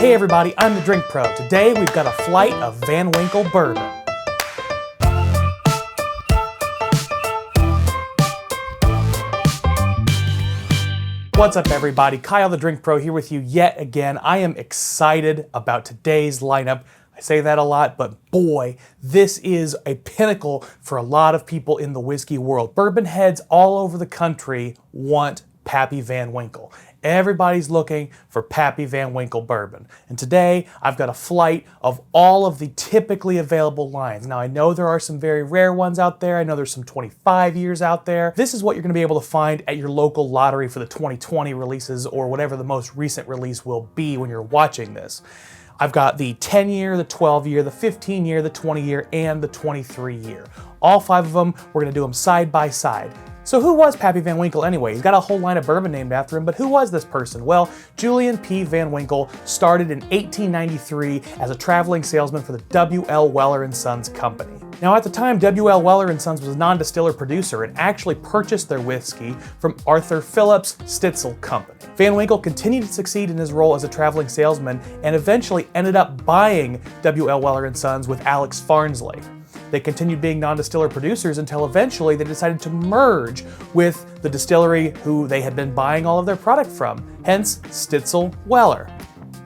Hey everybody, I'm the Drink Pro. Today we've got a flight of Van Winkle Bourbon. What's up everybody, Kyle the Drink Pro here with you yet again. I am excited about today's lineup. I say that a lot, but boy, this is a pinnacle for a lot of people in the whiskey world. Bourbon heads all over the country want Pappy Van Winkle. Everybody's looking for Pappy Van Winkle bourbon. And today, I've got a flight of all of the typically available lines. Now, I know there are some very rare ones out there. I know there's some 25 years out there. This is what you're gonna be able to find at your local lottery for the 2020 releases or whatever the most recent release will be when you're watching this. I've got the 10-year, the 12-year, the 15-year, the 20-year, and the 23-year. All five of them, we're gonna do them side by side. So who was Pappy Van Winkle anyway? He's got a whole line of bourbon named after him, but who was this person? Well, Julian P. Van Winkle started in 1893 as a traveling salesman for the W.L. Weller & Sons Company. Now at the time, W.L. Weller & Sons was a non-distiller producer and actually purchased their whiskey from Arthur Phillips Stitzel Company. Van Winkle continued to succeed in his role as a traveling salesman and eventually ended up buying W.L. Weller & Sons with Alex Farnsley. They continued being non-distiller producers until eventually they decided to merge with the distillery who they had been buying all of their product from, hence Stitzel Weller.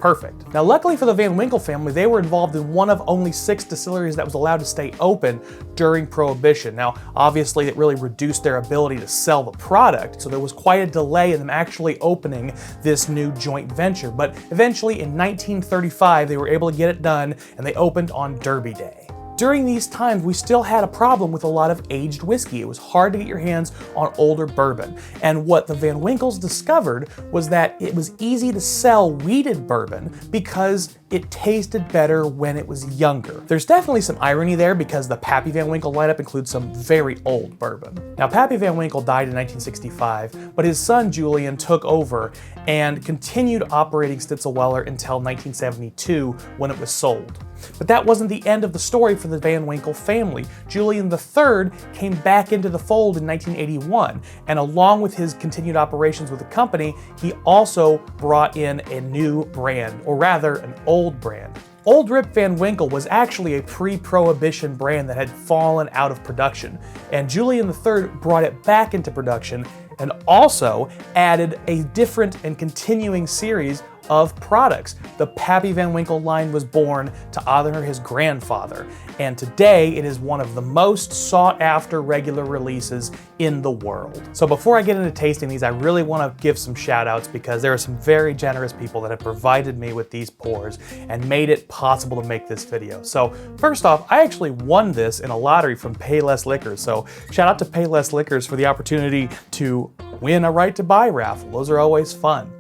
Perfect. Now luckily for the Van Winkle family, they were involved in one of only 6 distilleries that was allowed to stay open during Prohibition. Now obviously it really reduced their ability to sell the product, so there was quite a delay in them actually opening this new joint venture. But eventually in 1935 they were able to get it done and they opened on Derby Day. During these times, we still had a problem with a lot of aged whiskey. It was hard to get your hands on older bourbon. And what the Van Winkles discovered was that it was easy to sell wheated bourbon because it tasted better when it was younger. There's definitely some irony there because the Pappy Van Winkle lineup includes some very old bourbon. Now, Pappy Van Winkle died in 1965, but his son Julian took over and continued operating Stitzel Weller until 1972 when it was sold. But that wasn't the end of the story for the Van Winkle family. Julian III came back into the fold in 1981, and along with his continued operations with the company, he also brought in a new brand, or rather an old brand. Old Rip Van Winkle was actually a pre-Prohibition brand that had fallen out of production, and Julian III brought it back into production and also added a different and continuing series of products. The Pappy Van Winkle line was born to honor his grandfather, and today it is one of the most sought after regular releases in the world. So before I get into tasting these, I really want to give some shout outs because there are some very generous people that have provided me with these pours and made it possible to make this video. So first off, I actually won this in a lottery from Payless Liquors. So shout out to Payless Liquors for the opportunity to win a right to buy raffle. Those are always fun.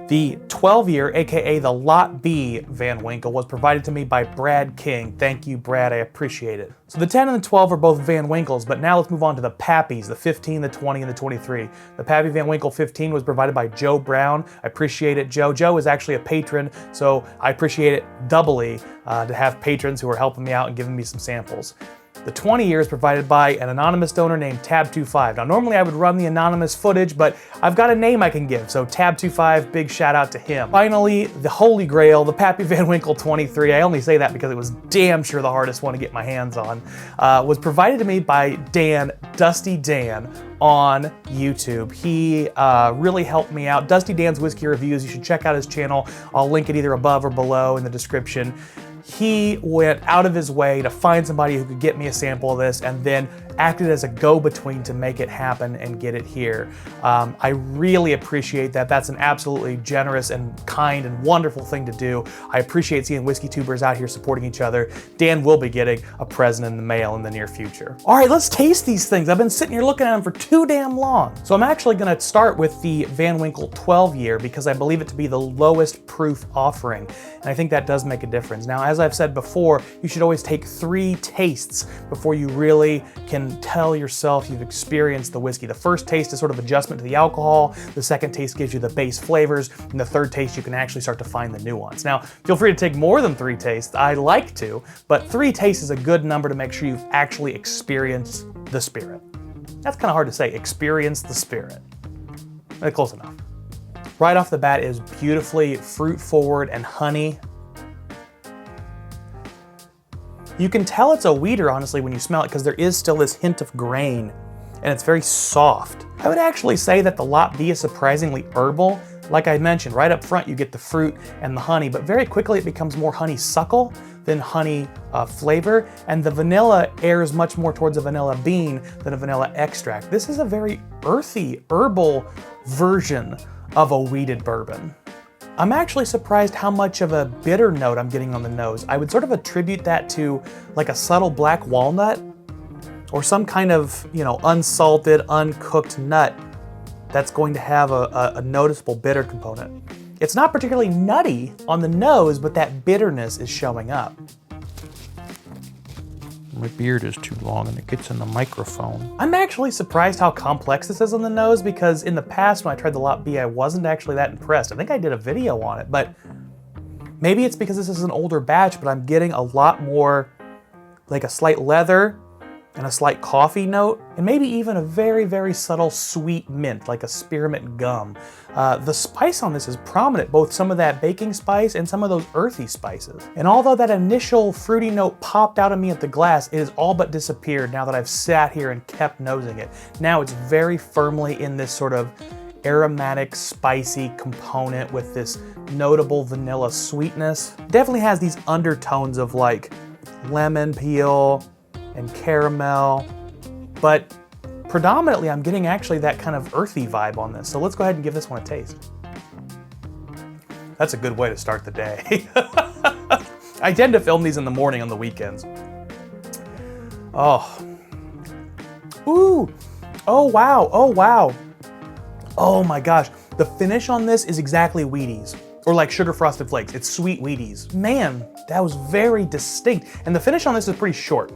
The 12-year, aka the Lot B Van Winkle, was provided to me by Brad King. Thank you, Brad, I appreciate it. So the 10 and the 12 are both Van Winkles, but now let's move on to the Pappies, the 15, the 20, and the 23. The Pappy Van Winkle 15 was provided by Joe Brown. I appreciate it, Joe. Joe is actually a patron, so I appreciate it doubly to have patrons who are helping me out and giving me some samples. The 20 year is provided by an anonymous donor named Tab25. Now normally I would run the anonymous footage, but I've got a name I can give, so Tab25, big shout out to him. Finally, the Holy Grail, the Pappy Van Winkle 23, I only say that because it was damn sure the hardest one to get my hands on, was provided to me by Dan, Dusty Dan, on YouTube. He really helped me out. Dusty Dan's Whiskey Reviews, you should check out his channel. I'll link it either above or below in the description. He went out of his way to find somebody who could get me a sample of this and then acted as a go-between to make it happen and get it here. I really appreciate that. That's an absolutely generous and kind and wonderful thing to do. I appreciate seeing whiskey tubers out here supporting each other. Dan will be getting a present in the mail in the near future. All right, let's taste these things. I've been sitting here looking at them for too damn long. So I'm actually gonna start with the Van Winkle 12 year because I believe it to be the lowest proof offering. And I think that does make a difference. Now, as I've said before, you should always take 3 tastes before you really can tell yourself you've experienced the whiskey. The first taste is sort of adjustment to the alcohol, the second taste gives you the base flavors, and the third taste you can actually start to find the nuance. Now, feel free to take more than 3 tastes, I like to, but 3 tastes is a good number to make sure you've actually experienced the spirit. That's kind of hard to say, experience the spirit. Close enough. Right off the bat is beautifully fruit forward and honey. You can tell it's a wheater, honestly, when you smell it, because there is still this hint of grain, and it's very soft. I would actually say that the Lot B is surprisingly herbal. Like I mentioned, right up front you get the fruit and the honey, but very quickly it becomes more honeysuckle than honey flavor, and the vanilla airs much more towards a vanilla bean than a vanilla extract. This is a very earthy, herbal version of a wheated bourbon. I'm actually surprised how much of a bitter note I'm getting on the nose. I would sort of attribute that to like a subtle black walnut or some kind of, unsalted, uncooked nut that's going to have a noticeable bitter component. It's not particularly nutty on the nose, but that bitterness is showing up. My beard is too long and it gets in the microphone. I'm actually surprised how complex this is on the nose, because in the past when I tried the Lot B, I wasn't actually that impressed. I think I did a video on it, but maybe it's because this is an older batch, but I'm getting a lot more like a slight leather and a slight coffee note, and maybe even a very, very subtle sweet mint, like a spearmint gum. The spice on this is prominent, both some of that baking spice and some of those earthy spices. And although that initial fruity note popped out of me at the glass, it has all but disappeared now that I've sat here and kept nosing it. Now it's very firmly in this sort of aromatic, spicy component with this notable vanilla sweetness. Definitely has these undertones of like lemon peel and caramel, but predominantly I'm getting actually that kind of earthy vibe on this. So let's go ahead and give this one a taste. That's a good way to start the day. I tend to film these in the morning on the weekends. Oh. Ooh. Oh wow, oh wow. Oh my gosh, the finish on this is exactly Wheaties, or like sugar frosted flakes. It's sweet Wheaties. Man, that was very distinct. And the finish on this is pretty short.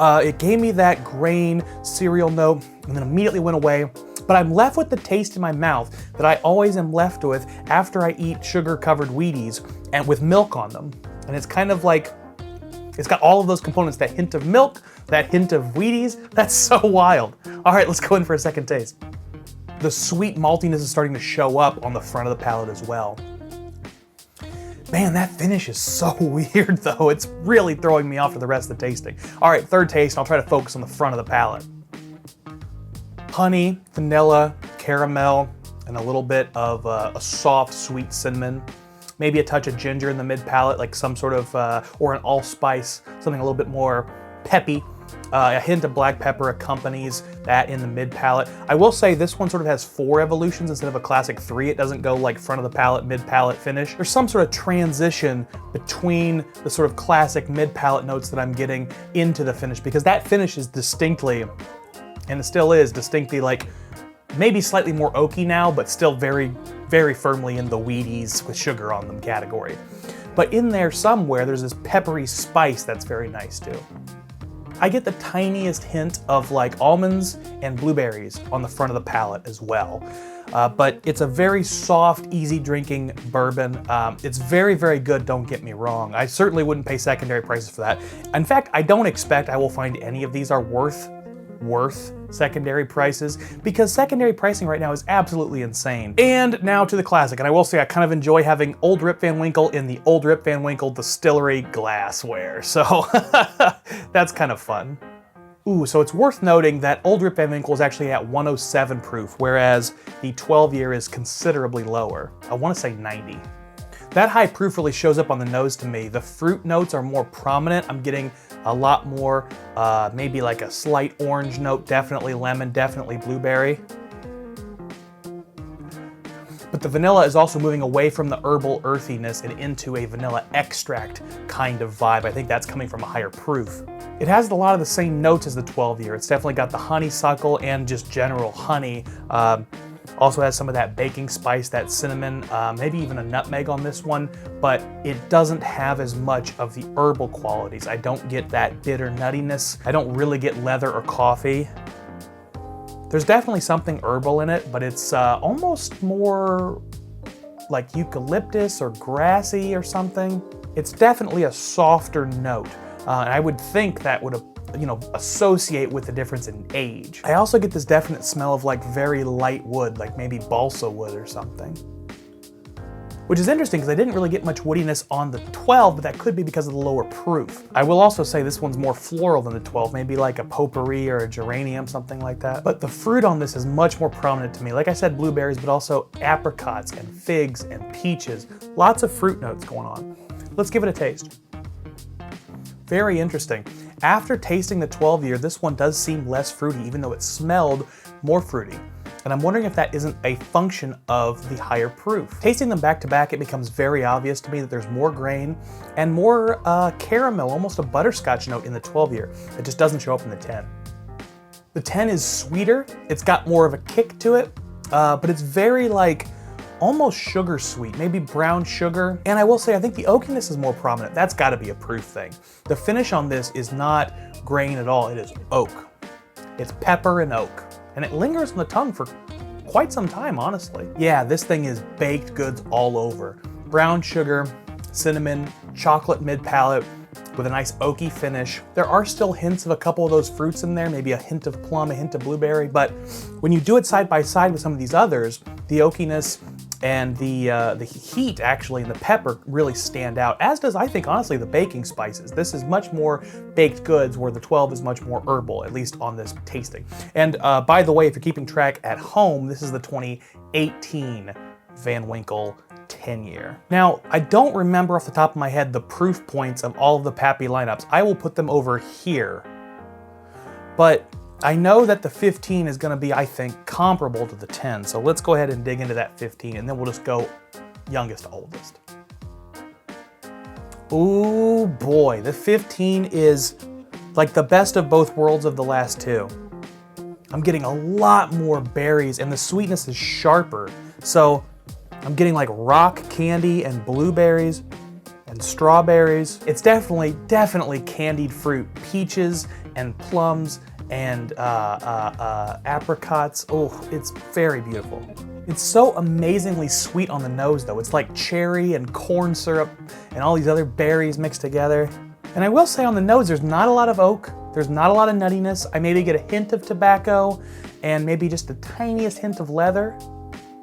It gave me that grain cereal note and then immediately went away, but I'm left with the taste in my mouth that I always am left with after I eat sugar-covered Wheaties and with milk on them. And it's kind of like, it's got all of those components, that hint of milk, that hint of Wheaties. That's so wild. All right, let's go in for a second taste. The sweet maltiness is starting to show up on the front of the palate as well. Man, that finish is so weird though. It's really throwing me off for the rest of the tasting. All right, third taste, I'll try to focus on the front of the palate. Honey, vanilla, caramel, and a little bit of a soft, sweet cinnamon. Maybe a touch of ginger in the mid palate, like some sort of, or an allspice, something a little bit more peppy. A hint of black pepper accompanies that in the mid palate. I will say this one sort of has 4 evolutions instead of a classic 3. It doesn't go like front of the palate, mid palate, finish. There's some sort of transition between the sort of classic mid palate notes that I'm getting into the finish, because that finish is distinctly, and it still is distinctly like maybe slightly more oaky now, but still very, very firmly in the Wheaties with sugar on them category. But in there somewhere, there's this peppery spice that's very nice too. I get the tiniest hint of like almonds and blueberries on the front of the palate as well. But it's a very soft, easy drinking bourbon. It's very, very good, don't get me wrong. I certainly wouldn't pay secondary prices for that. In fact, I don't expect I will find any of these are worth secondary prices, because secondary pricing right now is absolutely insane. And now to the classic, and I will say I kind of enjoy having Old Rip Van Winkle in the Old Rip Van Winkle distillery glassware, so that's kind of fun. Ooh, so it's worth noting that Old Rip Van Winkle is actually at 107 proof, whereas the 12-year is considerably lower. I want to say 90. That high proof really shows up on the nose to me. The fruit notes are more prominent. I'm getting a lot more, maybe like a slight orange note, definitely lemon, definitely blueberry. But the vanilla is also moving away from the herbal earthiness and into a vanilla extract kind of vibe. I think that's coming from a higher proof. It has a lot of the same notes as the 12-year. It's definitely got the honeysuckle and just general honey. Also has some of that baking spice, that cinnamon, maybe even a nutmeg on this one, but it doesn't have as much of the herbal qualities. I don't get that bitter nuttiness. I don't really get leather or coffee. There's definitely something herbal in it, but it's almost more like eucalyptus or grassy or something. It's definitely a softer note. And I would think that would associate with the difference in age. I also get this definite smell of like very light wood, like maybe balsa wood or something. Which is interesting because I didn't really get much woodiness on the 12, but that could be because of the lower proof. I will also say this one's more floral than the 12, maybe like a potpourri or a geranium, something like that. But the fruit on this is much more prominent to me. Like I said, blueberries, but also apricots and figs and peaches. Lots of fruit notes going on. Let's give it a taste. Very interesting. After tasting the 12 year, this one does seem less fruity, even though it smelled more fruity. And I'm wondering if that isn't a function of the higher proof. Tasting them back to back, it becomes very obvious to me that there's more grain and more caramel, almost a butterscotch note in the 12 year. It just doesn't show up in the 10. The 10 is sweeter, it's got more of a kick to it, but it's very like almost sugar sweet, maybe brown sugar. And I will say, I think the oakiness is more prominent. That's gotta be a proof thing. The finish on this is not grain at all, it is oak. It's pepper and oak. And it lingers on the tongue for quite some time, honestly. Yeah, this thing is baked goods all over. Brown sugar, cinnamon, chocolate mid-palate with a nice oaky finish. There are still hints of a couple of those fruits in there, maybe a hint of plum, a hint of blueberry, but when you do it side by side with some of these others, the oakiness and the heat actually and the pepper really stand out, as does, I think, honestly, the baking spices. This is much more baked goods, where the 12 is much more herbal, at least on this tasting. And by the way, if you're keeping track at home, this is the 2018 Van Winkle 10 year. Now, I don't remember off the top of my head the proof points of all of the Pappy lineups. I will put them over here. But I know that the 15 is gonna be, I think, comparable to the 10. So let's go ahead and dig into that 15 and then we'll just go youngest to oldest. Ooh boy, the 15 is like the best of both worlds of the last two. I'm getting a lot more berries and the sweetness is sharper. So I'm getting like rock candy and blueberries and strawberries. It's definitely candied fruit. Peaches and plums and apricots. Oh, it's very beautiful. It's so amazingly sweet on the nose though. It's like cherry and corn syrup and all these other berries mixed together. And I will say on the nose, there's not a lot of oak. There's not a lot of nuttiness. I maybe get a hint of tobacco and maybe just the tiniest hint of leather.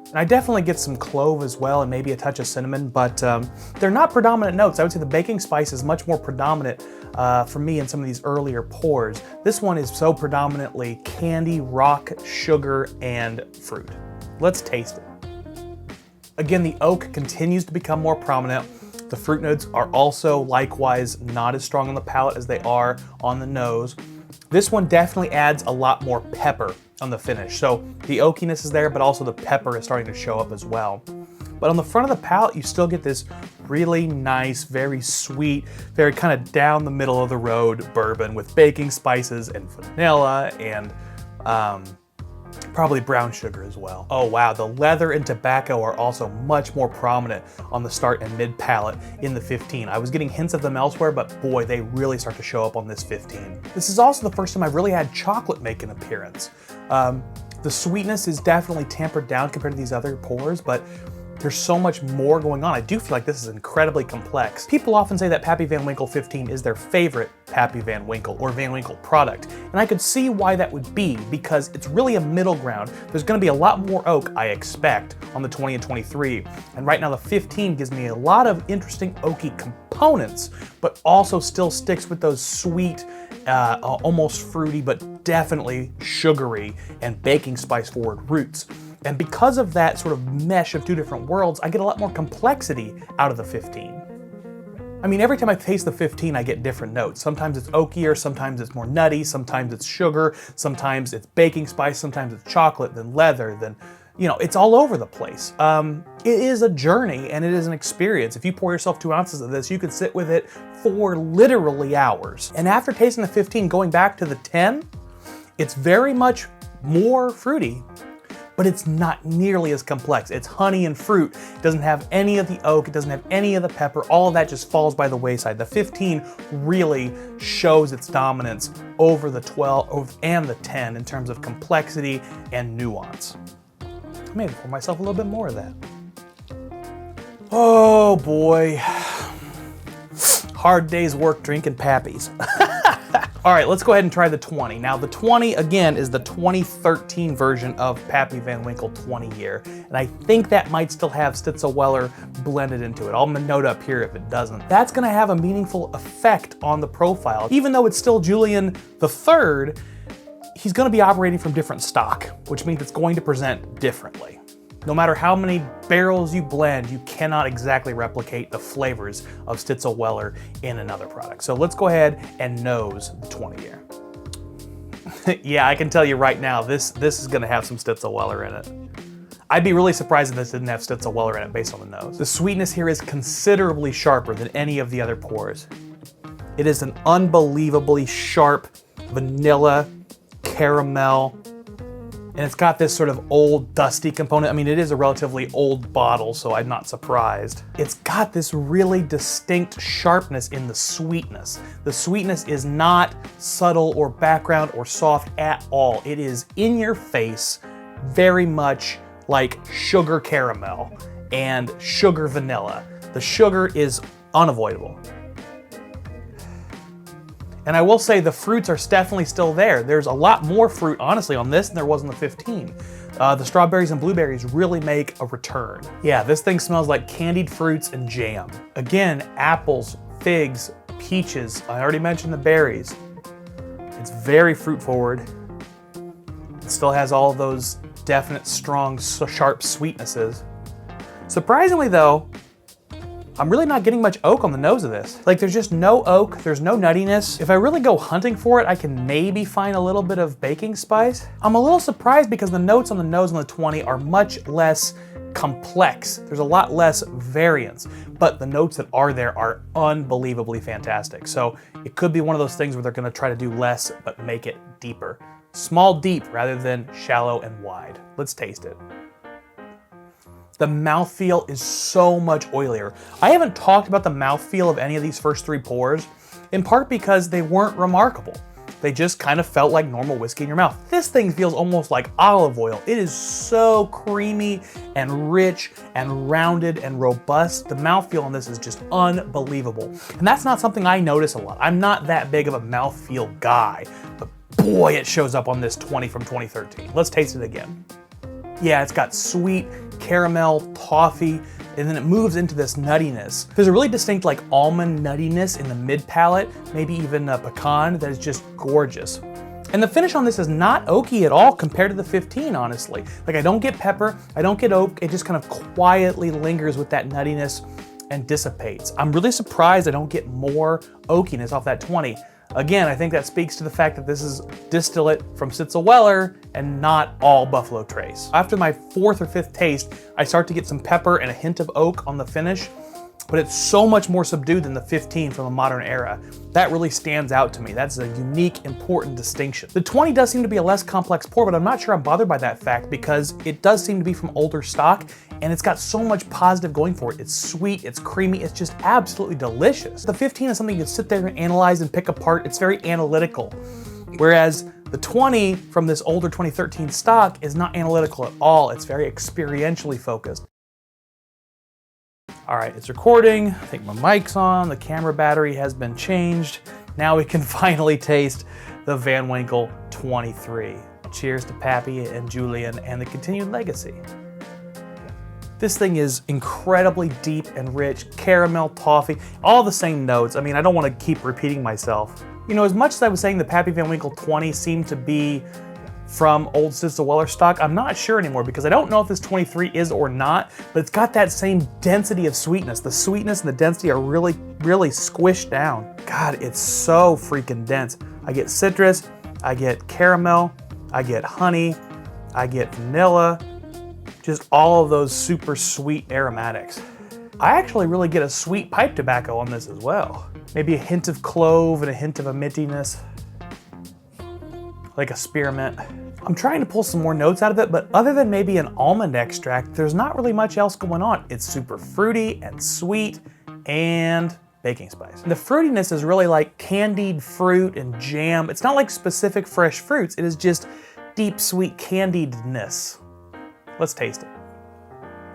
And I definitely get some clove as well and maybe a touch of cinnamon, but they're not predominant notes. I would say the baking spice is much more predominant for me in some of these earlier pours. This one is so predominantly candy, rock, sugar, and fruit. Let's taste it. Again, the oak continues to become more prominent. The fruit notes are also likewise not as strong on the palate as they are on the nose. This one definitely adds a lot more pepper on the finish. So the oakiness is there, but also the pepper is starting to show up as well. But on the front of the palate, you still get this really nice, very sweet, very kind of down the middle of the road bourbon with baking spices and vanilla and probably brown sugar as well. Oh wow, the leather and tobacco are also much more prominent on the start and mid palate in the 15. I was getting hints of them elsewhere, but boy, they really start to show up on this 15. This is also the first time I've really had chocolate make an appearance. The sweetness is definitely tampered down compared to these other pours, but there's so much more going on. I do feel like this is incredibly complex. People often say that Pappy Van Winkle 15 is their favorite Pappy Van Winkle or Van Winkle product. And I could see why that would be, because it's really a middle ground. There's gonna be a lot more oak, I expect, on the 20 and 23. And right now the 15 gives me a lot of interesting oaky components, but also still sticks with those sweet, almost fruity, but definitely sugary and baking spice forward roots. And because of that sort of mesh of two different worlds, I get a lot more complexity out of the 15. I mean, every time I taste the 15, I get different notes. Sometimes it's oakier, sometimes it's more nutty, sometimes it's sugar, sometimes it's baking spice, sometimes it's chocolate, then leather, then, you know, it's all over the place. It is a journey and it is an experience. If you pour yourself 2 ounces of this, you could sit with it for literally hours. And after tasting the 15, going back to the 10, it's very much more fruity, but it's not nearly as complex. It's honey and fruit. It doesn't have any of the oak. It doesn't have any of the pepper. All of that just falls by the wayside. The 15 really shows its dominance over the 12 and the 10 in terms of complexity and nuance. I may pour myself a little bit more of that. Oh boy. Hard day's work drinking Pappies. All right, let's go ahead and try the 20. Now the 20, again, is the 2013 version of Pappy Van Winkle 20 year. And I think that might still have Stitzel-Weller blended into it. I'll note up here if it doesn't. That's gonna have a meaningful effect on the profile. Even though it's still Julian III, he's gonna be operating from different stock, which means it's going to present differently. No matter how many barrels you blend, you cannot exactly replicate the flavors of Stitzel-Weller in another product. So let's go ahead and nose the 20 year. Yeah, I can tell you right now, this is gonna have some Stitzel-Weller in it. I'd be really surprised if this didn't have Stitzel-Weller in it based on the nose. The sweetness here is considerably sharper than any of the other pours. It is an unbelievably sharp vanilla, caramel, and it's got this sort of old, dusty component. I mean, it is a relatively old bottle, so I'm not surprised. It's got this really distinct sharpness in the sweetness. The sweetness is not subtle or background or soft at all. It is in your face, very much like sugar caramel and sugar vanilla. The sugar is unavoidable. And I will say the fruits are definitely still there. There's a lot more fruit, honestly, on this than there was on the 15. The strawberries and blueberries really make a return. Yeah, this thing smells like candied fruits and jam. Again, apples, figs, peaches. I already mentioned the berries. It's very fruit forward. It still has all of those definite, strong, sharp sweetnesses. Surprisingly though, I'm really not getting much oak on the nose of this. Like, there's just no oak, there's no nuttiness. If I really go hunting for it, I can maybe find a little bit of baking spice. I'm a little surprised because the notes on the nose on the 20 are much less complex. There's a lot less variance, but the notes that are there are unbelievably fantastic. So it could be one of those things where they're gonna try to do less, but make it deeper. Small, deep, rather than shallow and wide. Let's taste it. The mouthfeel is so much oilier. I haven't talked about the mouthfeel of any of these first three pours, in part because they weren't remarkable. They just kind of felt like normal whiskey in your mouth. This thing feels almost like olive oil. It is so creamy and rich and rounded and robust. The mouthfeel on this is just unbelievable. And that's not something I notice a lot. I'm not that big of a mouthfeel guy, but boy, it shows up on this 20 from 2013. Let's taste it again. Yeah, it's got sweet caramel, toffee, and then it moves into this nuttiness. There's a really distinct like almond nuttiness in the mid palate, maybe even a pecan that is just gorgeous. And the finish on this is not oaky at all compared to the 15, honestly. Like, I don't get pepper, I don't get oak, it just kind of quietly lingers with that nuttiness and dissipates. I'm really surprised I don't get more oakiness off that 20. Again, I think that speaks to the fact that this is distillate from Stitzel-Weller and not all Buffalo Trace. After my fourth or fifth taste, I start to get some pepper and a hint of oak on the finish, but it's so much more subdued than the 15 from the modern era. That really stands out to me. That's a unique, important distinction. The 20 does seem to be a less complex pour, but I'm not sure I'm bothered by that fact because it does seem to be from older stock and it's got so much positive going for it. It's sweet, it's creamy, it's just absolutely delicious. The 15 is something you can sit there and analyze and pick apart. It's very analytical. Whereas the 20 from this older 2013 stock is not analytical at all. It's very experientially focused. All right, it's recording. I think my mic's on. The camera battery has been changed. Now we can finally taste the Van Winkle 23. Cheers to Pappy and Julian and the continued legacy. This thing is incredibly deep and rich, caramel, toffee, all the same notes. I mean, I don't want to keep repeating myself. You know, as much as I was saying the Pappy Van Winkle 20 seemed to be from old Stitzel-Weller stock, I'm not sure anymore because I don't know if this 23 is or not, but it's got that same density of sweetness. The sweetness and the density are really, really squished down. God, it's so freaking dense. I get citrus, I get caramel, I get honey, I get vanilla, just all of those super sweet aromatics. I actually really get a sweet pipe tobacco on this as well. Maybe a hint of clove and a hint of a mintiness, like a spearmint. I'm trying to pull some more notes out of it, but other than maybe an almond extract, there's not really much else going on. It's super fruity and sweet and baking spice. And the fruitiness is really like candied fruit and jam. It's not like specific fresh fruits. It is just deep, sweet candiedness. Let's taste it.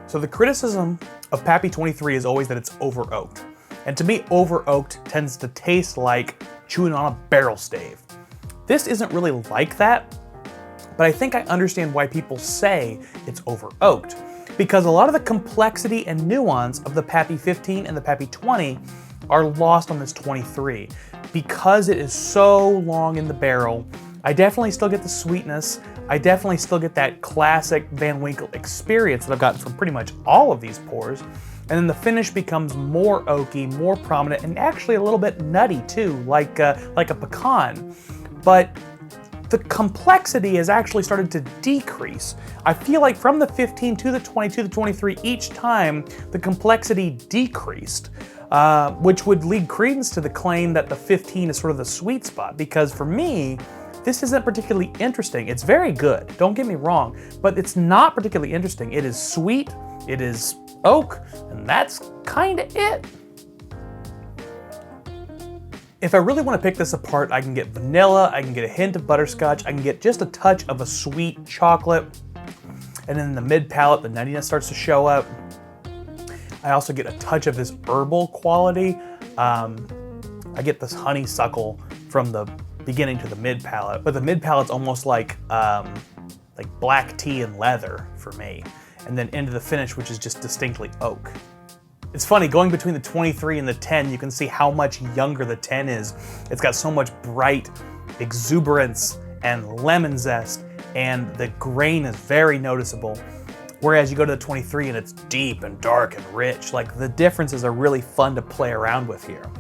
So the criticism of Pappy 23 is always that it's over oaked. And to me, over oaked tends to taste like chewing on a barrel stave. This isn't really like that, but I think I understand why people say it's over oaked, because a lot of the complexity and nuance of the Pappy 15 and the Pappy 20 are lost on this 23. Because it is so long in the barrel, I definitely still get the sweetness. I definitely still get that classic Van Winkle experience that I've gotten from pretty much all of these pours. And then the finish becomes more oaky, more prominent, and actually a little bit nutty too, like a pecan. But the complexity has actually started to decrease. I feel like from the 15 to the 20 to the 23, each time the complexity decreased, which would lead credence to the claim that the 15 is sort of the sweet spot, because for me, this isn't particularly interesting. It's very good, don't get me wrong, but it's not particularly interesting. It is sweet, it is oak, and that's kind of it. If I really want to pick this apart, I can get vanilla, I can get a hint of butterscotch, I can get just a touch of a sweet chocolate, and then in the mid palate, the nuttiness starts to show up. I also get a touch of this herbal quality. I get this honeysuckle from the beginning to the mid palate, but the mid palate's almost like black tea and leather for me, and then into the finish, which is just distinctly oak. It's funny, going between the 23 and the 10, you can see how much younger the 10 is. It's got so much bright exuberance and lemon zest, and the grain is very noticeable. Whereas you go to the 23 and it's deep and dark and rich. Like, the differences are really fun to play around with here.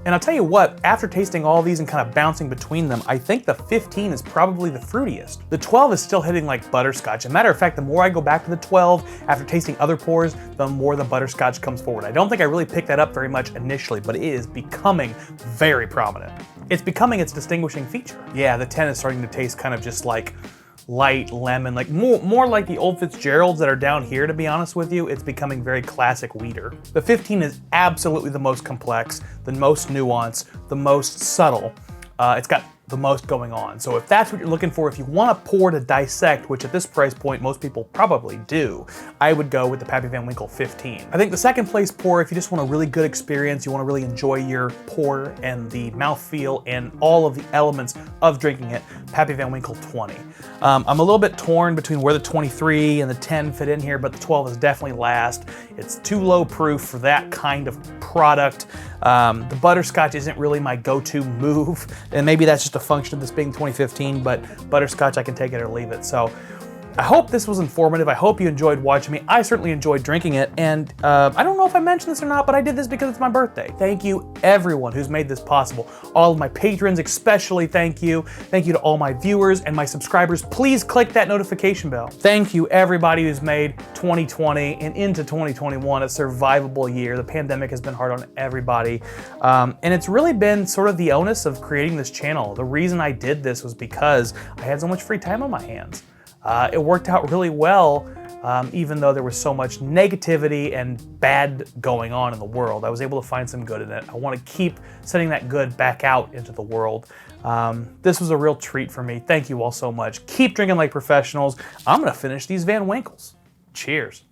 And I'll tell you what, after tasting all these and kind of bouncing between them, I think the 15 is probably the fruitiest. The 12 is still hitting like butterscotch. As a matter of fact, the more I go back to the 12, after tasting other pours, the more the butterscotch comes forward. I don't think I really picked that up very much initially, but it is becoming very prominent. It's becoming its distinguishing feature. Yeah, the 10 is starting to taste kind of just like light lemon, like more like the old Fitzgeralds that are down here, to be honest with you. It's becoming very classic wheater. The 15 is absolutely the most complex, the most nuanced, the most subtle. It's got the most going on. So if that's what you're looking for, if you want a pour to dissect, which at this price point most people probably do, I would go with the Pappy Van Winkle 15. I think the second place pour, if you just want a really good experience, you want to really enjoy your pour and the mouthfeel and all of the elements of drinking it, Pappy Van Winkle 20. I'm a little bit torn between where the 23 and the 10 fit in here, but the 12 is definitely last. It's too low proof for that kind of product. The butterscotch isn't really my go-to move, and maybe that's just a function of this being 2015, but butterscotch, I can take it or leave it. So I hope this was informative. I hope you enjoyed watching me. I certainly enjoyed drinking it, and I don't know if I mentioned this or not, but I did this because it's my birthday. Thank you, everyone who's made this possible. All of my patrons, especially, thank you. Thank you to all my viewers and my subscribers. Please click that notification bell. Thank you, everybody who's made 2020 and into 2021 a survivable year. The pandemic has been hard on everybody, and it's really been sort of the onus of creating this channel. The reason I did this was because I had so much free time on my hands. It worked out really well, even though there was so much negativity and bad going on in the world. I was able to find some good in it. I want to keep sending that good back out into the world. This was a real treat for me. Thank you all so much. Keep drinking like professionals. I'm going to finish these Van Winkles. Cheers.